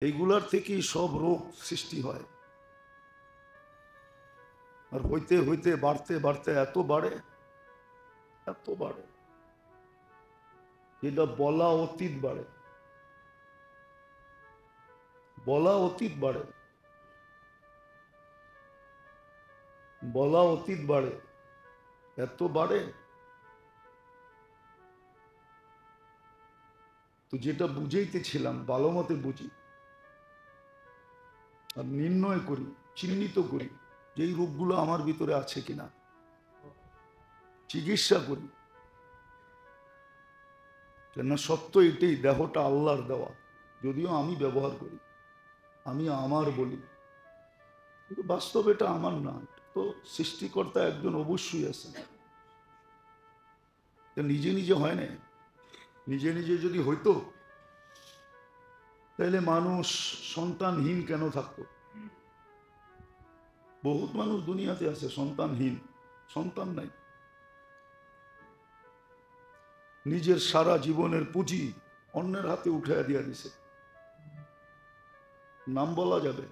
এইগুলার থেকেই সব রোগ সৃষ্টি হয়। আর হইতে হইতে বাড়তে বাড়তে এত বাড়ে, যেটা বলা অতীত বাড়ে, বলা অতীত বাড়ে, বলা অতীত বাড়ে, এত বাড়ে। তো যেটা বুঝাইতেছিলাম ভালো মতে বুঝি আর নির্ণয় করি, চিহ্নিত করি যে এই রোগগুলো আমার ভিতরে আছে কিনা, চিকিৎসা করি। কেন সত্য এটাই, দেহটা আল্লাহর দেওয়া, যদিও আমি ব্যবহার করি, আমি আমার বলি, কিন্তু বাস্তব এটা আমার না। তো সৃষ্টিকর্তা একজন অবশ্যই আছেন। নিজে নিজে হয় না। নিজে নিজে যদি হইতো তাহলে মানুষ সন্তানহীন কেন থাকতো? বহুত মানুষ দুনিয়াতে আছে সন্তানহীন, সন্তান নাই। নিজের সারা জীবনের পুঁজি অন্যের হাতে উঠাইয়া দিয়া দিছে। নাম বলা যাবে,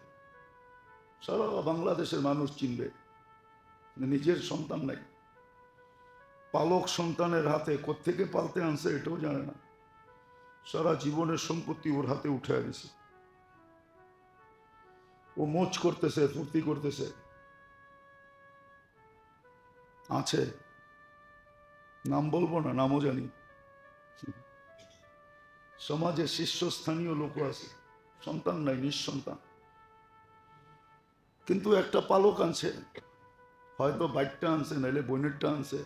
সারা বাংলাদেশের মানুষ চিনবে, নিজের সন্তান নাই। পালক সন্তানের হাতে কোত্থেকে পালতে আনছে এটাও জানে না, সারা জীবনের সম্পত্তি ওর হাতে উঠাইয়া দিছে। ও মোচ করতেছে, ফুর্তি করতেছে। আছে, নাম বলবো না, নামও জানি। সমাজে শীর্ষস্থানীয় লোক আছে, সন্তান নাই, নিঃসন্তান। কিন্তু একটা পালক আনছে, হয়তো বাইকটা আনছে, নাইলে বোনেরটা আনছে,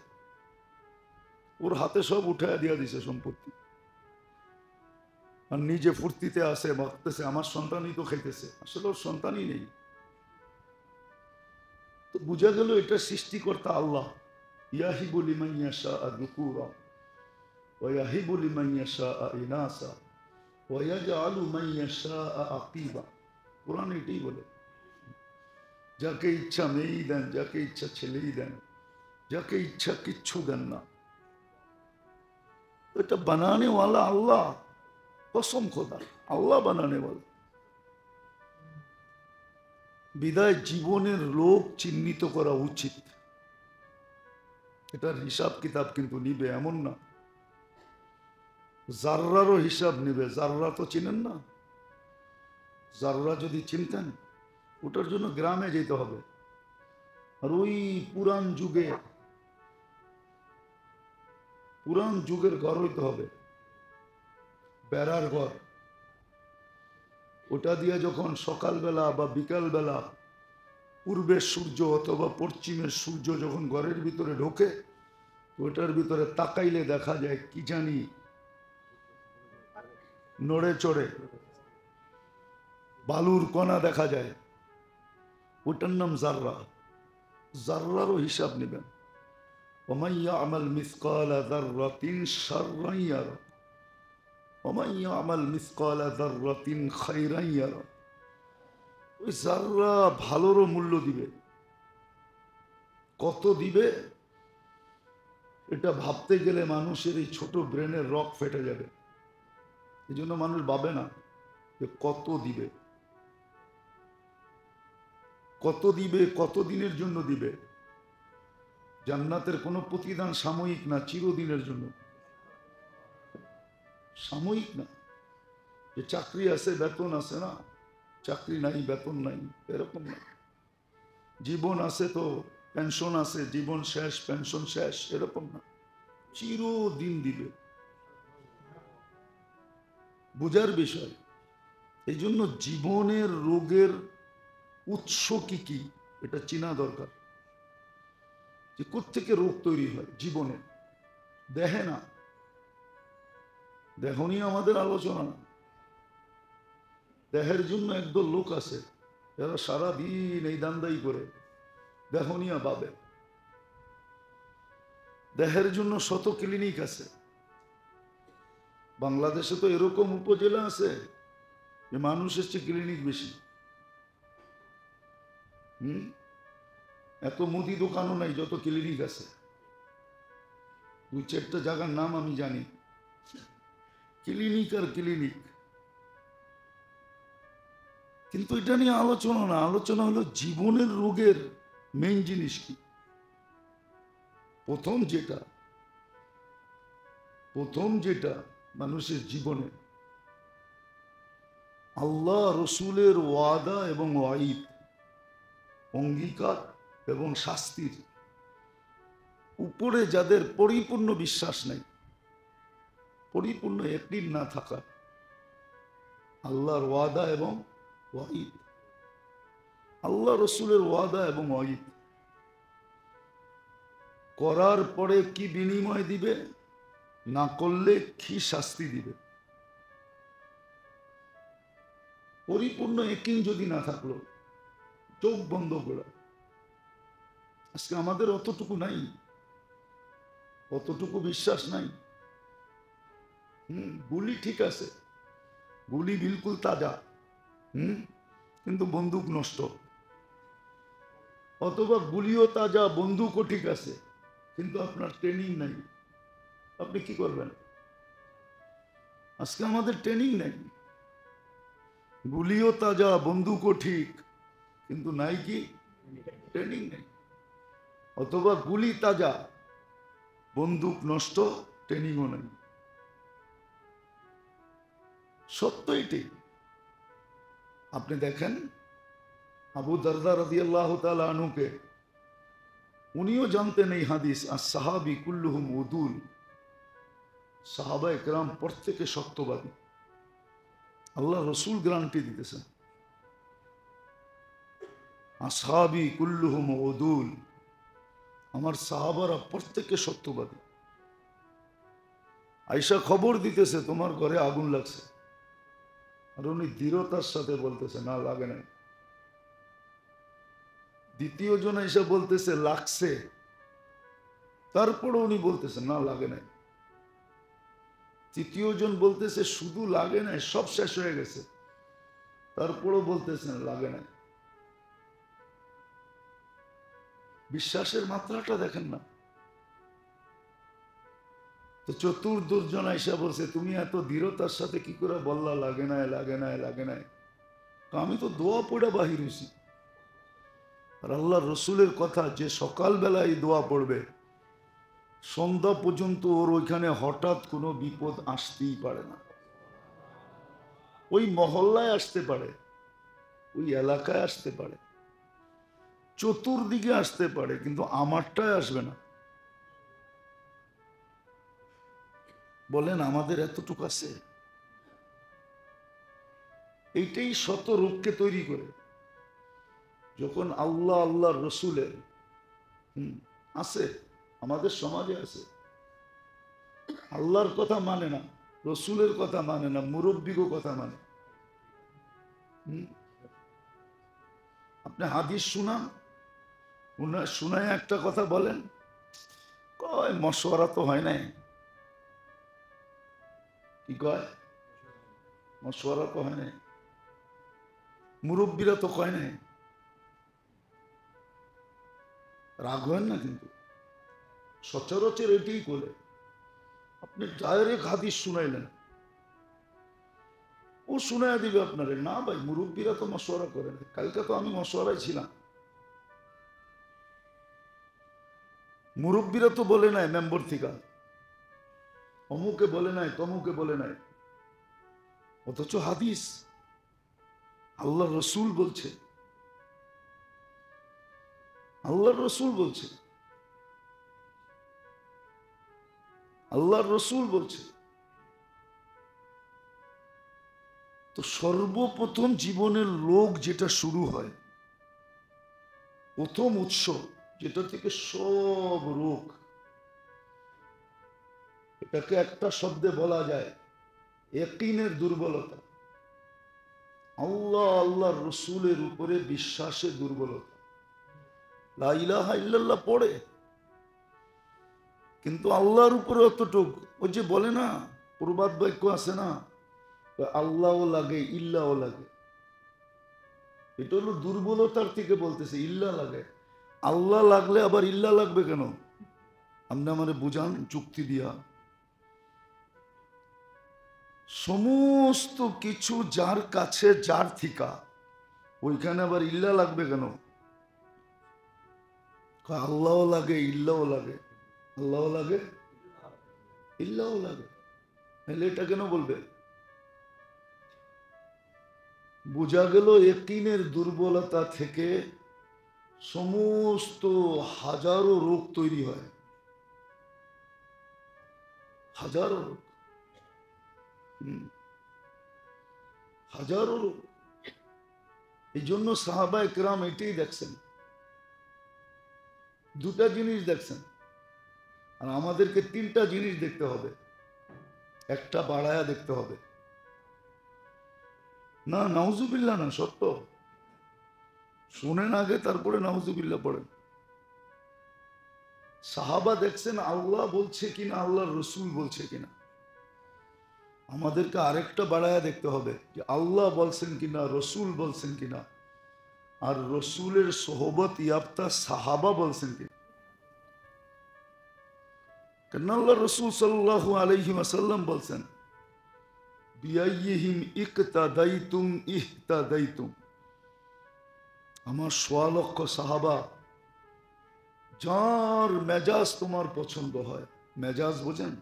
ওর হাতে সব উঠাইয়া দিয়া দিছে সম্পত্তি। আর নিজে ফুর্তিতে আসে, ভাবতেছে আমার সন্তানই তো খাইতেছে, আসলে ওর সন্তানই নেই। তো বুঝা গেল এটা সৃষ্টিকর্তা আল্লাহ। ইয়াহিবু লিমান ইয়াশাআ যুকুরা ওয়া ইয়াহিবু লিমান ইয়াশাআ ইনাসা ওয়া ইয়াজআলু মান ইয়াশাআ আকিবা। কোরআন এটাই বলে, যাকে ইচ্ছা মেয়েই দেন, যাকে ইচ্ছা ছেলেই দেন, যাকে ইচ্ছা কিচ্ছু দেন না। এটা বানানে ওয়ালা আল্লাহ, কসম খোদা, আল্লাহ বানানে ওয়ালা। বিদায় জীবনের রোগ চিহ্নিত করা উচিত। এটার হিসাব কিতাব কিন্তু নিবে এমন না, জাররারও হিসাব নিবে। জাররা তো চিনেন না? জাররা যদি চিনতেন, ওটার জন্য গ্রামে যেতে হবে। আর ওই পুরান যুগের ঘর হইতে হবে, বেড়ার ঘর। ওটা দিয়ে যখন সকালবেলা বা বিকালবেলা পূর্বের সূর্য অথবা পশ্চিমের সূর্য যখন ঘরের ভিতরে ঢোকে, ওটার ভিতরে তাকাইলে দেখা যায় কি জানি নড়ে চড়ে বালুর কণা দেখা যায়, ওটার নাম জাররা। জাররারও হিসাব নেবেন। ومن يعمل مثقال ذرة شرا يره ومن يعمل مثقال ذرة خيرا يره। ওই জাররা ভালোরও মূল্য দিবে, কত দিবে এটা ভাবতে গেলে মানুষের এই ছোট ব্রেনের রক ফেটে যাবে। এই জন্য মানুষ ভাবে না যে কত দিবে, কত দিবে, কত দিনের জন্য দিবে। জান্নাতের কোনো প্রতিদান সাময়িক না, চিরদিনের জন্য। সাময়িক না, যে চাকরি আছে বেতন আছে না, চাকরি নাই বেতন নাই এরকম না। জীবন আছে তো পেনশন আছে, জীবন শেষ পেনশন শেষ এরকম না, চিরদিন দিবে। বুঝার বিষয়। এই জন্য জীবনের রোগের উৎস কি কি এটা চেনা দরকার, যে কোত্থেকে রোগ তৈরি হয় জীবনে। দেহে না, দেহ নিয়ে আমাদের আলোচনা না। দেহের জন্য একদল লোক আছে যারা সারাদিন এই দান্দাই করে, দেহ নিয়ে ভাবে। দেহের জন্য শত ক্লিনিক আছে। বাংলাদেশে তো এরকম উপজেলা আছে যে মানুষের চেয়ে ক্লিনিক বেশি। এত মুদি দোকানও নাই যত ক্লিনিক আছে। দুই চারটা জায়গার নাম আমি জানি, ক্লিনিক আর ক্লিনিক। কিন্তু এটা নিয়ে আলোচনা না, আলোচনা হলো জীবনের রোগের মেইন জিনিস কি। প্রথম যেটা মানুষের জীবনে আল্লাহ রসুলের ওয়াদা এবং ওয়াইদ, অঙ্গীকার এবং শাস্তির উপরে যাদের পরিপূর্ণ বিশ্বাস নেই, পরিপূর্ণ ইয়াকিন না থাকা, আল্লাহর ওয়াদা এবং ওয়াইদ, আল্লাহ রসুলের ওয়াদা এবং ওয়াইদ করার পরে কি বিনিময় দিবে, না করলে কি শাস্তি দিবে, পরিপূর্ণ ইয়াকিন যদি না থাকলো, চোখ বন্ধ করে। আজকে আমাদের অতটুকু নাই, অতটুকু বিশ্বাস নাই। গুলি ঠিক আছে, গুলি বিলকুল তাজা, কিন্তু বন্দুক নষ্ট। অথবা গুলিও তাজা, বন্দুকও ঠিক আছে, কিন্তু আপনার ট্রেনিং নাই, আপনি কি করবেন? আজকে আমাদের ট্রেনিং নাই, গুলিও তাজা, বন্দুকও ঠিক, কিন্তু নাই কি ট্রেনিং নেই। অথবা গুলি তাজা, বন্দুক নষ্ট, ট্রেনিংও নেই। সত্য এটি। আপনি দেখেন আবু দারদা রাদিয়াল্লাহু তাআলা আনহুকে, উনিও জানতেন এই হাদিস, আর সাহাবী কুল্লুহুম উদুল, সাহাবা একরাম প্রত্যেকে সত্যবাদী। আল্লাহ রসুল গ্যারান্টি দিতেছেন, আসহাবী কুল্লুহুম উদুল, আমার সাহাবারা প্রত্যেকে সত্যবাদী। আয়েশা খবর দিতেছে তোমার ঘরে আগুন লাগছে, আর উনি দৃঢ়তার সাথে বলতেছে না লাগে নাই। দ্বিতীয় জন এসে বলতেছে লাগছে, তারপরে উনি বলতেছে না লাগে নাই। তৃতীয় জন বলতেছে শুধু লাগে নাই, সব শেষ হয়ে গেছে, তারপরেও বলতেছেন লাগে নাই। বিশ্বাসের মাত্রাটা দেখেন না। তো চতুর্দশজন আইসা বলছে তুমি এত দৃঢ়তার সাথে কি করে বললা লাগে নাই লাগে নাই লাগে নাই? আমি তো দোয়া পড়ে বাহির হয়েছি। আর আল্লাহ রসুলের কথা, যে সকালবেলা এই দোয়া পড়বে সন্ধ্যা পর্যন্ত ওর ওইখানে হঠাৎ কোনো বিপদ আসতেই পারে না। ওই মহল্লায় আসতে পারে, ওই এলাকায় আসতে পারে, চতুর্দিকে আসতে পারে, কিন্তু আমারটায় আসবে না। বলেন আমাদের এতটুকু আছে? এইটাই শত রোগকে তৈরি করে। যখন আল্লাহ আল্লাহ রসুলের আছে, আমাদের সমাজে আছে, আল্লাহর কথা মানে না, রসুলের কথা মানে না, মুরব্বিগো কথা মানে। আপনি হাদিস শুনান, শুনায় একটা কথা বলেন, কয় মশওয়ারা তো হয় নাই। কি কয়? মশওয়ারা তো হয় নাই, মুরব্বীরা তো কয় নাই। রাগ হয় না, কিন্তু সচরাচর এটাই করে। আপনি ডাইরেক্ট হাদিস শুনাইলেন, ও শুনাই দিবে আপনারে, না ভাই মুরব্বীরা তো মশওয়ারা করে না। কালকে তো আমি মশওয়ারায় ছিলাম, মুরব্বীরা তো বলে নাই মেম্বর থেকে, অমুকে বলে নাই, তমুকে বলে নাই, অথচ হাদিস আল্লাহ রসুল বলছে, আল্লাহ রসুল বলছে, আল্লাহ রসুল বলছে। তো সর্বপ্রথম জীবনের রোগ যেটা শুরু হয়, প্রথম উৎস যেটা থেকে সব রোগ, এটাকে একটা শব্দে বলা যায় ইয়াকিনের দুর্বলতা। আল্লাহ আল্লাহ রসুলের উপরে বিশ্বাসের দুর্বলতা। লা ইলাহা ইল্লাল্লাহ পড়ে, কিন্তু আল্লাহর উপরে অতটুক, ওই যে বলে না প্রবাদ বাক্য আছে না, আল্লাহও লাগে ইল্লাও লাগে। এটা হলো দুর্বলতার থেকে বলতেছে, ইল্লা লাগে। আল্লাহ লাগলে আবার ইল্লা লাগবে কেন? আপনি আমারে বুঝান যুক্তি দিয়া। সমস্ত কিছু যার কাছে, যার থিকা, ওইখানে আবার ইল্লা লাগবে কেন? আল্লাহও লাগে, ইল্লাও লাগে, আল্লাহও লাগে, ইল্লাও লাগে, তাহলে এটা কেন বলবে? বোঝা গেল ইয়াকিনের দুর্বলতা থেকে সমস্ত হাজারো রোগ তৈরি হয়, হাজারো রোগ, হাজারো রোগ। এই জন্য সাহাবায়ে কেরাম এটাই দেখছেন, দুটা জিনিস দেখছেন, আর আমাদেরকে তিনটা জিনিস দেখতে হবে, একটা বাড়ায়া দেখতে হবে। না নাউজুবিল্লাহ না, সত্য শুনেন আগে, তারপরে নাউজুবিল্লাহ পড়েন। সাহাবা দেখছেন আল্লাহ বলছে কিনা, আল্লাহ রসুল বলছে কিনা। আমাদেরকে আরেকটা বাড়ায়া দেখতে হবে যে আল্লাহ বলছেন কিনা, রসুল বলছেন কিনা, আর রসুলের সোহবত ইয়াফতা সাহাবা বলছেন কিনা। কেন আল্লাহ রসুল সাল্লাল্লাহু আলাইহি ওয়াসাল্লাম বলছেন, বিআইয়িহিম ইকতাদাইতুম ইহতাদাইতুম। আমার ১০০ লক্ষ সাহাবা, যার মেজাজ তোমার পছন্দ হয়, মেজাজ বোঝেন,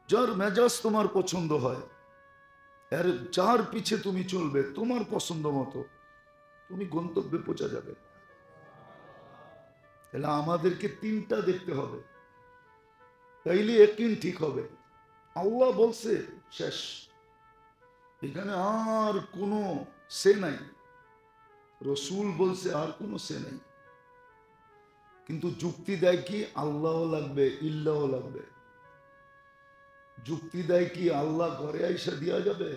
যার মেজাজ তোমার পছন্দ হয়, এর যার পিছে তুমি চলবে তোমার পছন্দ মতো, তুমি গন্তব্যে পৌঁছা যাবে। তাহলে আমাদেরকে তিনটা দেখতে হবে, তাইলে ইয়াকিন ঠিক হবে। আল্লাহ বলছে শেষ, এখানে আর কোনো সে নাই। রসুল বলছে আর কোনো সে নাই। কিন্তু যুক্তি দেয় কি আল্লাহ লাগবে, ইল্লাহ লাগবে। যুক্তি দেয় কি আল্লাহ ঘরে আইসা দিয়া যাবে,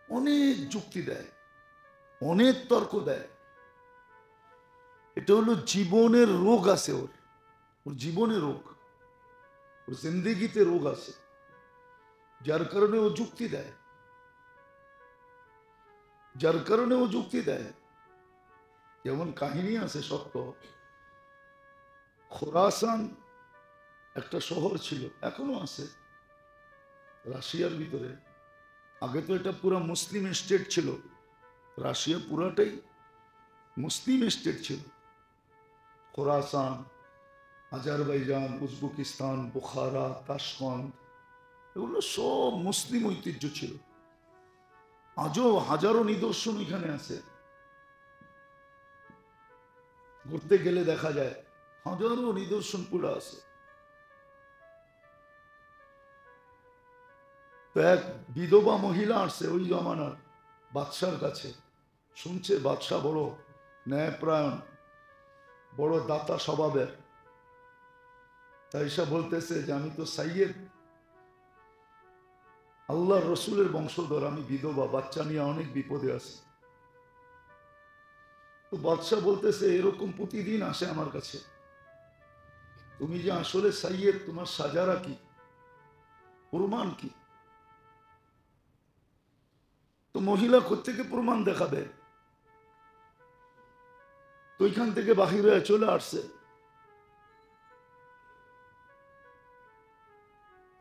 অনেক যুক্তি দেয়, অনেক তর্ক দেয়। এটা হলো জীবনের রোগ আছে, ওর ওর জীবনে রোগ, ওর জিন্দেগিতে রোগ আছে, যার কারণে ও যুক্তি দেয়, যার কারণে ও যুক্তি দেয়। যেমন কাহিনী আছে সত্য, খোরাসান একটা শহর ছিল, এখনো আছে রাশিয়ার ভিতরে। আগে তো এটা পুরো মুসলিম স্টেট ছিল, রাশিয়া পুরাটাই মুসলিম স্টেট ছিল। খোরাসান, আজারবাইজান, উজবেকিস্তান, বুখারা, তাশকন্দ, এগুলো সব মুসলিম ঐতিহ্য ছিল। আজও হাজারো নিদর্শন এখানে আছে, ঘুরতে গেলে দেখা যায় হাজারো নিদর্শন পুরো আছে। তো এক বিধবা মহিলা আসছে ওই জমানার বাদশার কাছে, শুনছে বাদশাহ বড় ন্যায়প্রায়ণ, বড় দাতা স্বভাবের। তাই সে বলতেছে যে আমি তো সাইয়েদ, আল্লাহর রসুলের বংশধর, আমি বিধবা, বাচ্চা নিয়ে অনেক বিপদে আছি। তো বাদশাহ বলতেছে এরকম প্রতিদিন আসে আমার কাছে, তুমি যে আসলে সাইয়েদ, তোমার সাজারা কি, প্রমাণ কি? তো মহিলা কোত্থেকে প্রমাণ দেখাবে? তো ওইখান থেকে বাহির হয়ে চলে আসছে।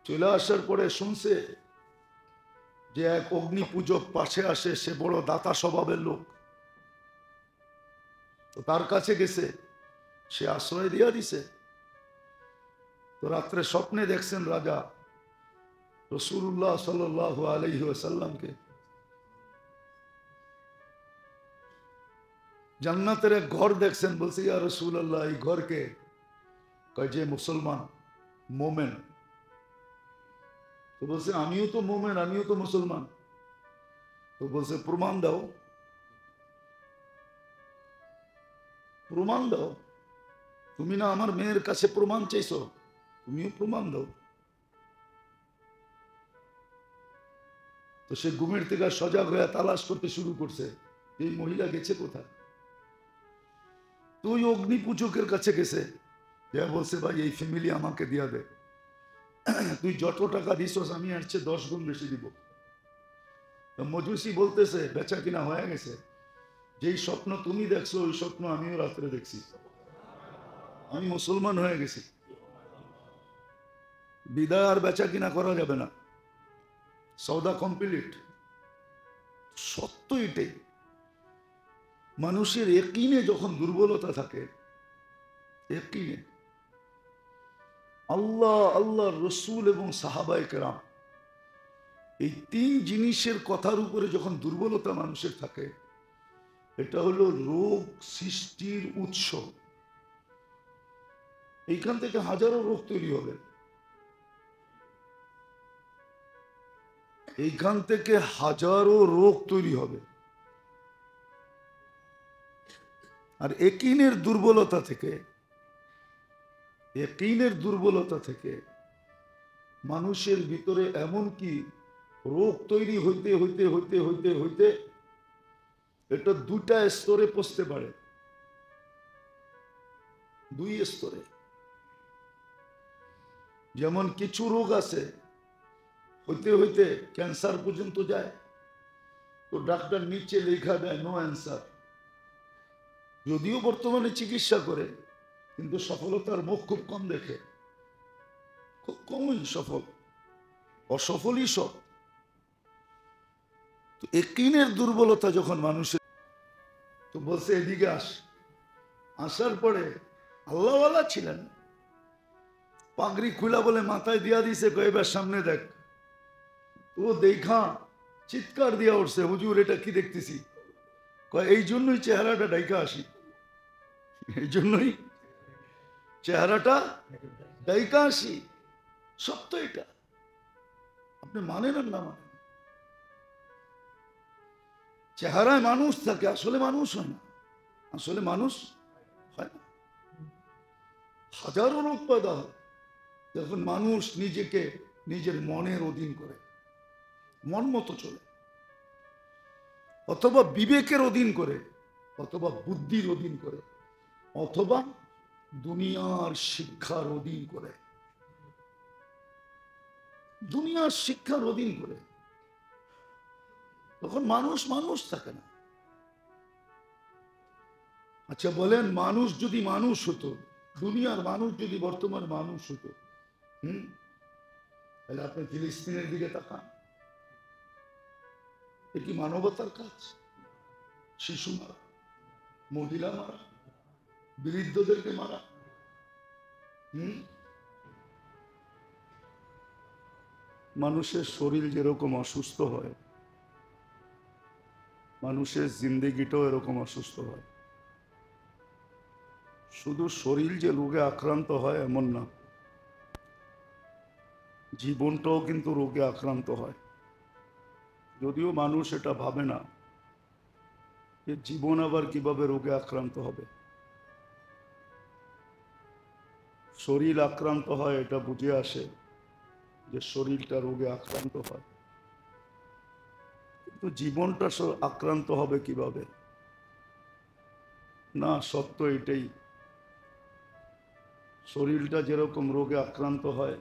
চলে আসার পরে শুনছে যে এক অগ্নি পূজক পাশে আসে, সে বড় দাতা স্বভাবের লোক। তো তার কাছে গেছে, সে আশ্রয় দিয়া দিছে। তো রাত্রে স্বপ্নে দেখছেন রাজা রাসূলুল্লাহ সাল্লাল্লাহু আলাইহি ওয়াসাল্লামকে জান্নাতের এক ঘর দেখছেন। বলছে ইয়া রাসূলুল্লাহ, এই ঘরকে? কয় যে মুসলমান, মোমেন। তো বলছে আমিও তো মোমেন, আমিও তো মুসলমান। তো বলছে প্রমাণ দাও, প্রমাণ দাও। তুমি না আমার মেয়ের কাছে প্রমাণ চাইছো, তুমিও প্রমাণ দাও। তো সে ঘুমের থেকে সজাগ হয়ে তালাশ করতে শুরু করছে, এই মহিলা গেছে কোথায়। তো ওই অগ্নি পূজকের কাছে গেছে, যা বলছে ভাই এই ফ্যামিলি আমাকে দিয়া দে, তুই যত টাকা দিছস আমি আর চেয়ে 10 গুণ বেশি দিব। তো মজুসি বলতেছে বেচা কিনা হয়ে গেছে, যেই স্বপ্ন তুমি দেখছো ওই স্বপ্ন আমিও রাত্রে দেখছি, আমি মুসলমান হয়ে গেছি, বিদায় আর বেচা কিনা করা যাবে না, সৌদা কমপ্লিট। সত্য এটাই, মানুষের ইয়াকিনে যখন দুর্বলতা থাকে, ইয়াকিনে আল্লাহ, আল্লাহর রসূল এবং সাহাবায়ে কেরাম, এই তিন জিনিসের কথার উপরে যখন দুর্বলতা মানুষের থাকে, এটা হলো রোগ সৃষ্টির উৎস। এইখান থেকে হাজারো রোগ তৈরি হবে, এইখান থেকে হাজারো রোগ তৈরি হবে। আর ইয়াকিনের দুর্বলতা থেকে, ইয়াকিনের দুর্বলতা থেকে মানুষের ভিতরে এমন কি রোগ তৈরি হইতে হইতে হইতে হইতে হইতে এটা দুটা স্তরে পৌঁছতে পারে, দুই স্তরে। যেমন কিছু রোগ আছে হইতে হইতে ক্যান্সার পর্যন্ত যায়, তো ডাক্তার নিচে লেখা দেয় নো অ্যান্সার। যদিও বর্তমানে চিকিৎসা করে, কিন্তু সফলতার মুখ খুব কম দেখে, খুব কমই সফল, অসফলই সব। তো ইয়াকিনের দুর্বলতা যখন মানুষের, তো বলছে এদিকে আসার পরে আল্লাহওয়ালা ছিলেন, পাগড়ি খুলা বলে মাথায় দিয়া দিছে, কয়েবার সামনে দেখ। তো দেখা চিৎকার দিয়া উঠছে, হুজুর এটা কি দেখতেছি? কয় এই জন্যই চেহারাটা ডাইকা আসি, এই জন্যই চেহারাটা ডাইকা আসি। সত্য এটা, আপনি মানেন আর না মানেন। চেহারায় মানুষ থাকে, আসলে মানুষ হয় না, আসলে মানুষ হয় না। হাজারো রোগ পয়দা হয় যখন মানুষ নিজেকে নিজের মনের অধীন করে, মন মতো চলে, অথবা বিবেকের অধীন করে, অথবা বুদ্ধির অধীন করে, অথবা দুনিয়ার শিক্ষার অধীন করে, দুনিয়ার শিক্ষার অধীন করে, তখন মানুষ মানুষ থাকে না। আচ্ছা বলেন, মানুষ যদি মানুষ হতো, দুনিয়ার মানুষ যদি বর্তমান মানুষ হতো, তাহলে আপনি ফিলিস্তিনের দিকে তাকান, এ কি মানবতার কাজ? শিশু মারা, মহিলা মারা, বৃদ্ধদেরকে মারা। মানুষের শরীর যেরকম অসুস্থ হয়, মানুষের জিন্দেগিটাও এরকম অসুস্থ হয়। শুধু শরীর যে রোগে আক্রান্ত হয় এমন না, জীবনটাও কিন্তু রোগে আক্রান্ত হয়। যদিও মানুষ এটা ভাবে না যে জীবন আবার কিভাবে রোগে আক্রান্ত হবে। শরীর আক্রান্ত হয় এটা বুঝে আসে যে শরীরটা রোগে আক্রান্ত হয়, কিন্তু জীবনটা আক্রান্ত হবে কিভাবে? না, সত্য এটাই, শরীরটা যেরকম রোগে আক্রান্ত হয়,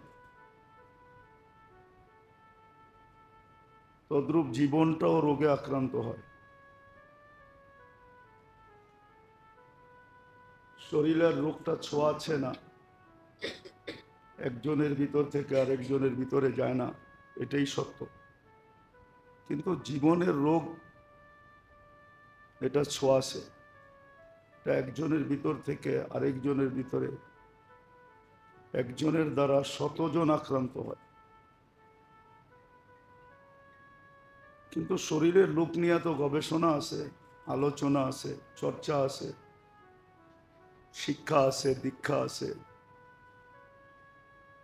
তদ্রূপ জীবনটাও রোগে আক্রান্ত হয়। শরীরের রোগটা ছোঁয়াছে না, একজনের ভিতর থেকে আরেকজনের ভিতরে যায় না, এটাই সত্য। কিন্তু জীবনের রোগ এটা ছোঁয়াছে, এটা একজনের ভিতর থেকে আরেকজনের ভিতরে, একজনের দ্বারা শতজন আক্রান্ত হয়। কিন্তু শরীরের রোগ নিয়ে তো গবেষণা আছে, আলোচনা আছে, চর্চা আছে, শিক্ষা আছে, দীক্ষা আছে,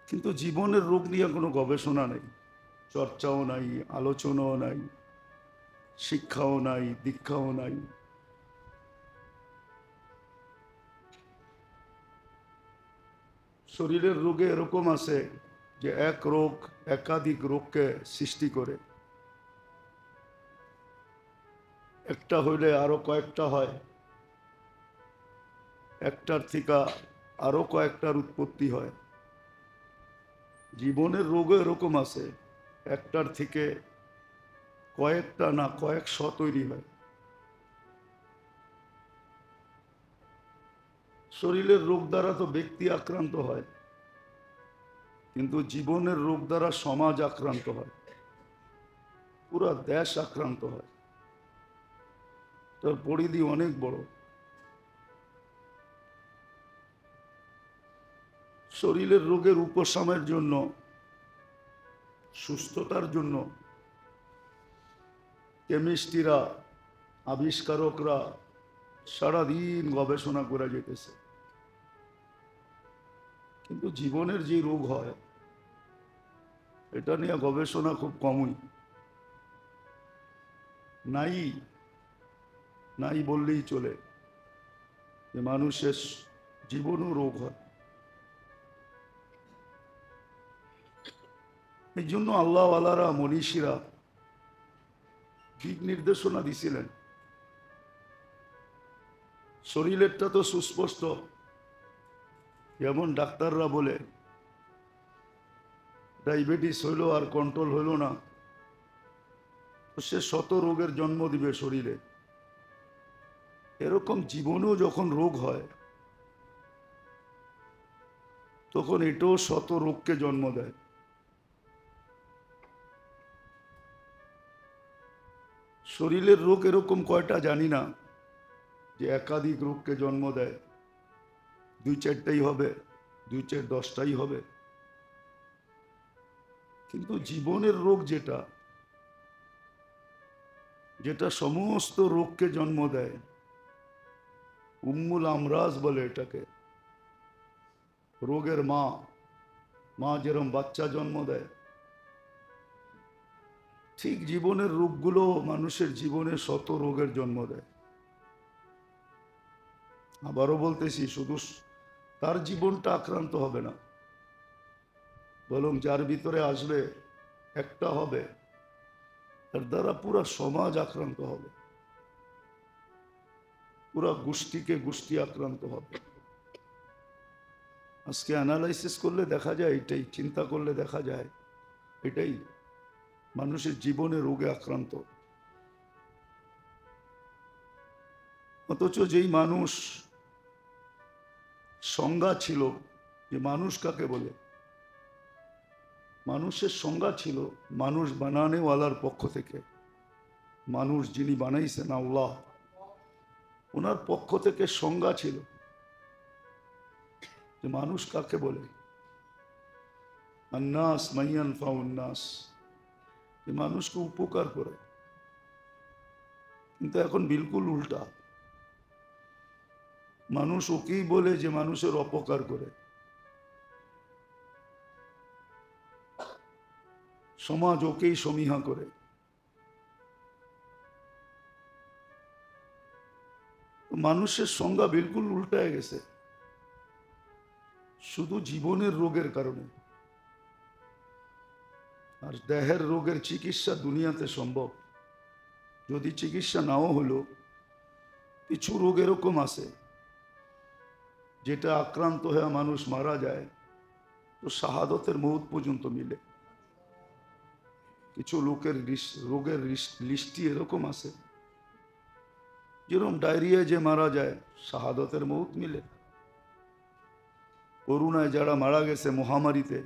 কিন্তু জীবনের রোগ নিয়ে কোনো গবেষণা নেই, চর্চাও নাই, আলোচনাও নাই, শিক্ষাও নাই, দীক্ষাও নাই। শরীরের রোগে এরকম আছে যে এক রোগ একাধিক রোগকে সৃষ্টি করে, একটা হইলে আরো কয়েকটা হয়, একটার থেকে আরো কয়েকটার উৎপত্তি হয়। জীবনের রোগও এরকম আছে, একটার থেকে কয়েকটা না কয়েকশ তৈরি হয়। শরীরের রোগ দ্বারা তো ব্যক্তি আক্রান্ত হয়, কিন্তু জীবনের রোগ দ্বারা সমাজ আক্রান্ত হয়, পুরা দেশ আক্রান্ত হয়। তার পরিধি অনেক বড়। শরীরের রোগের উপশমের জন্য, সুস্থতার জন্য কেমিস্ট্রিরা, আবিষ্কারকরা সারাদিন গবেষণা করে যেতেছে। কিন্তু জীবনের যে রোগ হয় এটা নিয়ে গবেষণা খুব কমই, নাই নাই বললেই চলে, যে মানুষের জীবনও রোগ হয়। এই জন্য আল্লাহওয়ালারা, মনীষীরা দিক নির্দেশনা দিছিলেন। শরীরেরটা তো সুস্পষ্ট, যেমন ডাক্তাররা বলে ডায়াবেটিস হইল আর কন্ট্রোল হইল না, তো সে শত রোগের জন্ম দিবে শরীরে। এরকম জীবনেও যখন রোগ হয় তখন এটাও শত রোগকে জন্ম দেয়। শরীরের রোগ এরকম কয়টা জানি না, যে একাধিক রোগকে জন্ম দেয়। 2-4টাই হবে, 2-4-10টাই হবে। কিন্তু জীবনের রোগ যেটা, যেটা সমস্ত রোগকে জন্ম দেয়, উম্মুল আমরাজ বলে এটাকে, রোগের মা। মা যেরকম বাচ্চা জন্ম দেয়, ঠিক জীবনের রোগগুলো মানুষের জীবনে শত রোগের জন্ম দেয়। আবারও বলতেছি, শুধু তার জীবনটা আক্রান্ত হবে না, বরং যার ভিতরে আসবে একটা হবে, তার দ্বারা পুরা সমাজ আক্রান্ত হবে, পুরা গোষ্ঠীকে গোষ্ঠী আক্রান্ত হবে। আজকে অ্যানালাইসিস করলে দেখা যায় এটাই, চিন্তা করলে দেখা যায় এটাই, মানুষের জীবনে রোগে আক্রান্ত। অথচ যেই মানুষ সংজ্ঞা ছিল, যে মানুষ কাকে বলে, মানুষের সংজ্ঞা ছিল মানুষ বানানেওয়ালার পক্ষ থেকে, মানুষ যিনি বানাইছেন আল্লাহ, ওনার পক্ষ থেকে সংজ্ঞা ছিল যে মানুষ কাকে বলে। আন্নাস মাইয়ান ফাউন্নাস, যে মানুষকে উপকার করে। কিন্তু এখন বিলকুল উল্টা, মানুষ ওকেই বলে যে মানুষের অপকার করে। সমাজ ওকেই সমীহা করে। মানুষের সংজ্ঞা বিলকুল উল্টায় গেছে, শুধু জীবনের রোগের কারণে। আর দেহের রোগের চিকিৎসা দুনিয়াতে সম্ভব, যদি চিকিৎসা নাও হলো। কিছু রোগ এরকম আছে যেটা আক্রান্ত হয়ে মানুষ মারা যায়, তো শাহাদতের মৌত পর্যন্ত মিলে। কিছু লোকের রোগের লিস্টি এরকম আছে, যেরকম ডায়রিয়া যে মারা যায়, শাহাদতের মৌত মিলে। করোনায় যারা মারা গেছে মহামারীতে,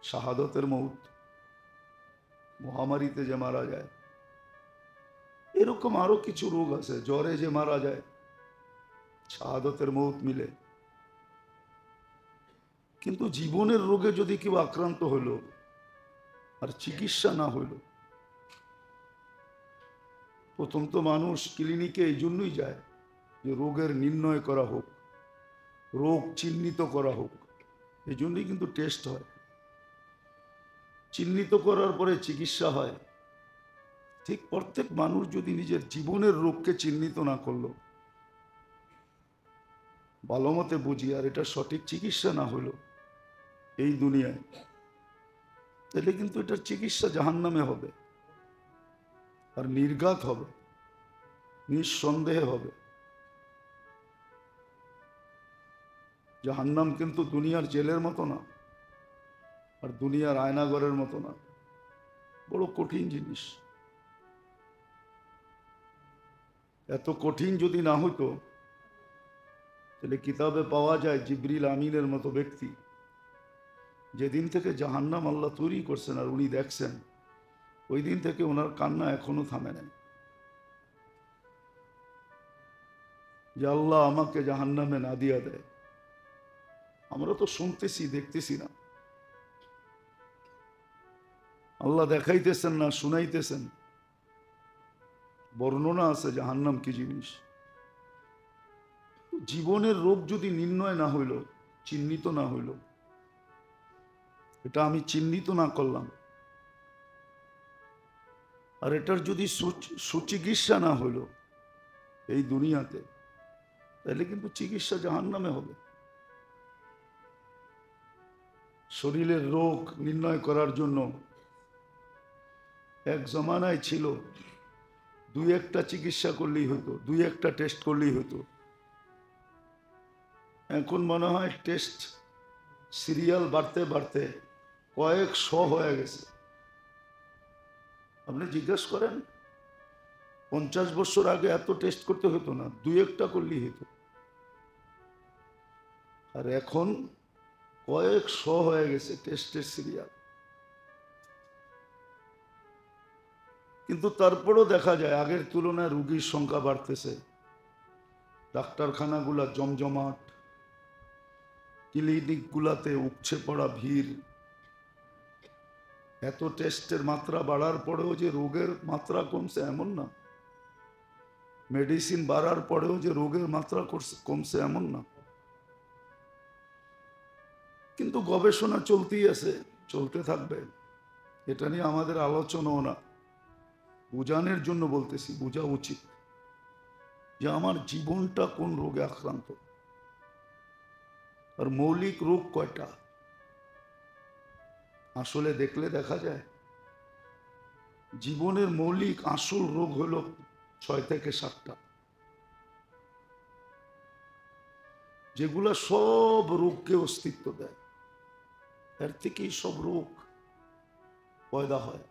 শাহাদতের মৌত। মহামারীতে যে মারা যায়, এরকম আরো কিছু রোগ আছে, জ্বরে যে মারা যায়, শাহাদতের মৌত মিলে। কিন্তু জীবনের রোগে যদি কেউ আক্রান্ত হলো আর চিকিৎসা না হইল, প্রথম তো মানুষ ক্লিনিকে এই জন্যই যায় যে রোগের নির্ণয় করা হোক, রোগ চিহ্নিত করা হোক। এই জন্যই কিন্তু টেস্ট হয়, চিহ্নিত করার পরে চিকিৎসা হয়। ঠিক প্রত্যেক মানুষ যদি নিজের জীবনের রোগকে চিহ্নিত না করলো, ভালো মতে বুঝি, আর এটা সঠিক চিকিৎসা না হলো এই দুনিয়ায়, তাহলে কিন্তু এটার চিকিৎসা জাহান্নামে হবে, আর নির্ঘাত হবে, নিঃসন্দেহে হবে। জাহান্নাম কিন্তু দুনিয়ার জেলের মতো না, আর দুনিয়ার আয়নাঘরের মতো না, বড় কঠিন জিনিস। এত কঠিন যদি না হতো, তাহলে কিতাবে পাওয়া যায় জিবরিল আমিনের মতো ব্যক্তি, যেদিন থেকে জাহান্নাম আল্লাহ তৈরি করছেন আর উনি দেখছেন, ওই দিন থেকে ওনার কান্না এখনো থামে নাই। যে আল্লাহ আমাকে জাহান্নামে না দিয়া দেয়। আমরা তো শুনতেছি, দেখতেছি না। আল্লাহ দেখাইতেছেন না, শুনাইতেছেন। বর্ণনা আছে জাহান্নাম কি জিনিস। জীবনের রোগ যদি নির্ণয় না হইল, চিহ্নিত না হইল, এটা আমি চিহ্নিত না করলাম, আর এটার যদি সুচিকিৎসা না হইল এই দুনিয়াতে, তাহলে কিন্তু চিকিৎসা জাহান্নামে হবে। শরীরের রোগ নির্ণয় করার জন্য এক জমানায় ছিল দুই একটা চিকিৎসা করলেই হতো, দুই একটা টেস্ট করলেই হতো। এখন মনে হয় টেস্ট সিরিয়াল বাড়তে বাড়তে কয়েকশো হয়ে গেছে। আপনি জিজ্ঞেস করেন 50 বছর আগে এত টেস্ট করতে হতো না, দুই একটা করলেই হতো। আর এখন কয়েকশো হয়ে গেছে টেস্টের সিরিয়াল। কিন্তু তারপরও দেখা যায় আগের তুলনায় রোগীর সংখ্যা বাড়তেছে, ডাক্তারখানাগুলা জমজমাট, ক্লিনিকগুলাতে উপচে পড়া ভিড়। এত টেস্টের মাত্রা বাড়ার পরেও যে রোগের মাত্রা কমছে এমন না, মেডিসিন বাড়ার পরেও যে রোগের মাত্রা কমছে এমন না। কিন্তু গবেষণা চলতেই আছে, চলতে থাকবে। এটা নিয়ে আমাদের আলোচনাও না, বোঝানোর জন্য বলতেছি, বোঝা উচিত যে আমার জীবনটা কোন রোগে আক্রান্ত, আর মৌলিক রোগ কয়টা। আসলে দেখলে দেখা যায় জীবনের মৌলিক আসল রোগ হলো 6 থেকে 7টা, যেগুলা সব রোগকে অস্তিত্ব দেয়। এর থেকেই সব রোগ পয়দা হয়।